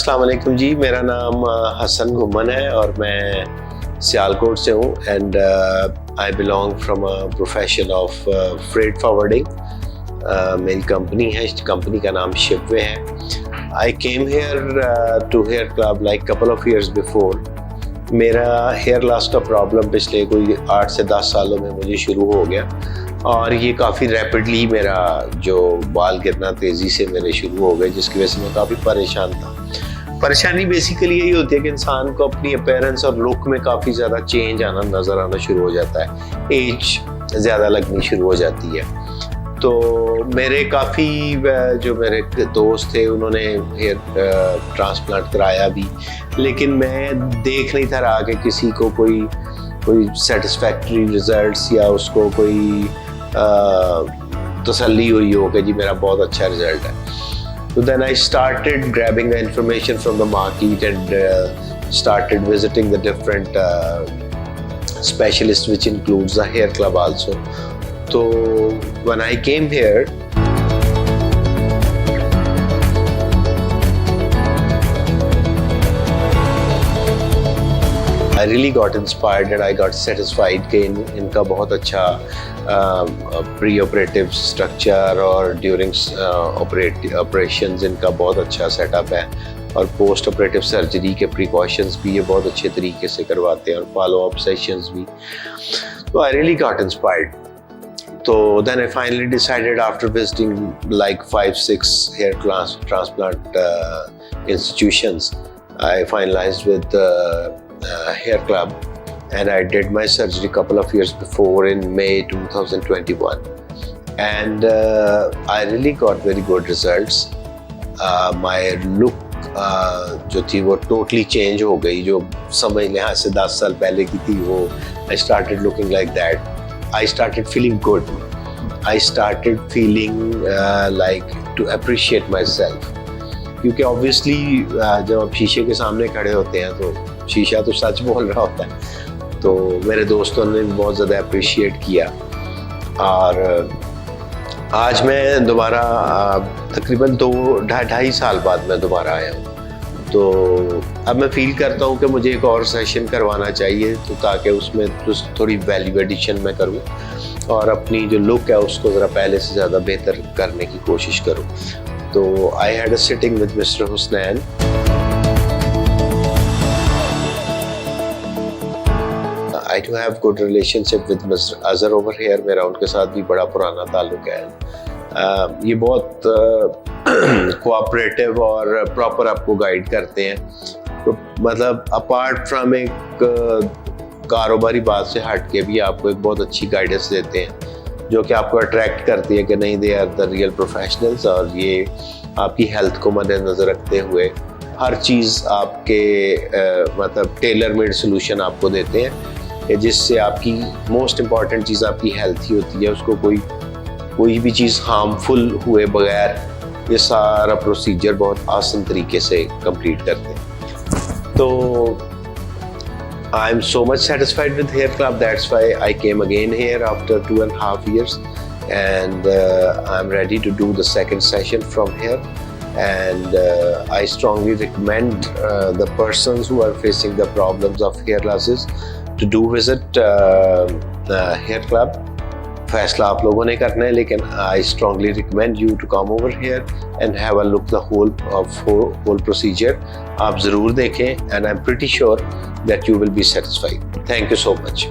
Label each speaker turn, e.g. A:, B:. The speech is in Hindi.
A: अस्सलाम वालेकुम जी, मेरा नाम हसन घुमन है और मैं सियालकोट से हूँ and I belong from a profession of freight forwarding. मेरी कंपनी है, कंपनी का नाम शिपवे है। I came here to hair club like couple of years before. मेरा हेयर लॉस का प्रॉब्लम पिछले कोई 8 से 10 सालों में मुझे शुरू हो गया और ये काफ़ी रैपिडली मेरा जो बाल गिरना तेज़ी से मेरे शुरू हो गए, जिसकी वजह से मैं काफ़ी परेशान था। परेशानी बेसिकली यही होती है कि इंसान को अपनी अपीयरेंस और लुक में काफ़ी ज़्यादा चेंज नज़र आना शुरू हो जाता है, एज ज़्यादा लगनी शुरू हो जाती है। तो मेरे काफ़ी जो मेरे दोस्त थे उन्होंने हेयर ट्रांसप्लांट कराया भी, लेकिन मैं देख नहीं था रहा कि किसी को कोई सेटिस्फैक्टरी रिजल्ट्स या उसको कोई तसल्ली हुई हो कि जी मेरा बहुत अच्छा रिजल्ट है। तो then I started grabbing the information from the market and started visiting the different specialist which includes the hair club also. तो when I came here, I really got inspired and I got satisfied कि इनका बहुत अच्छा प्री ऑपरेटिव स्ट्रक्चर और ड्यूरिंग ऑपरेशंस इनका बहुत अच्छा सेटअप है और पोस्ट ऑपरेटिव सर्जरी के प्रिकॉशंस भी ये बहुत अच्छे तरीके से करवाते हैं और फॉलो अप सेशंस भी। तो I really got inspired. So then I finally decided, after visiting like 5-6 hair transplant institutions, I finalized with hair club and I did my surgery a couple of years before in May 2021 and I really got very good results. My look जो थी वो totally change हो गई, जो समझ लें आज से 10 साल पहले की थी वो I started looking like that. I started feeling good. I started feeling like to appreciate myself. क्योंकि obviously जब आप शीशे के सामने खड़े होते हैं तो शीशा तो सच बोल रहा होता है। तो मेरे दोस्तों ने बहुत ज़्यादा अप्रिशिएट किया और आज मैं दोबारा तकरीबन 2-2.5 साल बाद मैं दोबारा आया हूँ। तो अब मैं फील करता हूँ कि मुझे एक और सेशन करवाना चाहिए, तो ताकि उसमें थोड़ी वैल्यू एडिशन मैं करूँ और अपनी जो लुक है उसको ज़रा पहले से ज़्यादा बेहतर करने की कोशिश करूँ। तो I had a sitting with mister Husnain. I do have good relationship with mister Azhar over here. मेरा उनके साथ भी बड़ा पुराना ताल्लुक है। ये बहुत कोऑपरेटिव और प्रॉपर आपको गाइड करते हैं। तो मतलब अपार्ट फ्रॉम एक कारोबारी बात से हट के भी आपको एक बहुत अच्छी गाइडेंस देते हैं जो कि आपको अट्रैक्ट करती है कि नहीं, they are the real professionals और ये आपकी हेल्थ को मद्देनज़र रखते हुए हर चीज़ आपके मतलब टेलर मेड सोल्यूशन आपको देते हैं, जिससे आपकी मोस्ट इम्पॉर्टेंट चीज़ आपकी हेल्थ ही होती है। उसको कोई भी चीज़ हार्मफुल हुए बगैर ये सारा प्रोसीजर बहुत आसान तरीके से कंप्लीट करते हैं। तो I am so much satisfied with hair club, that's why I came again here after 2.5 years and I am ready to do the second session from here and I strongly recommend the persons who are facing the problems of hair losses to do visit hair club. फैसला आप लोगों ने करना है, लेकिन I strongly recommend you to come over here and have a look the whole procedure. आप ज़रूर देखें and I'm pretty sure that you will be satisfied. Thank you so much.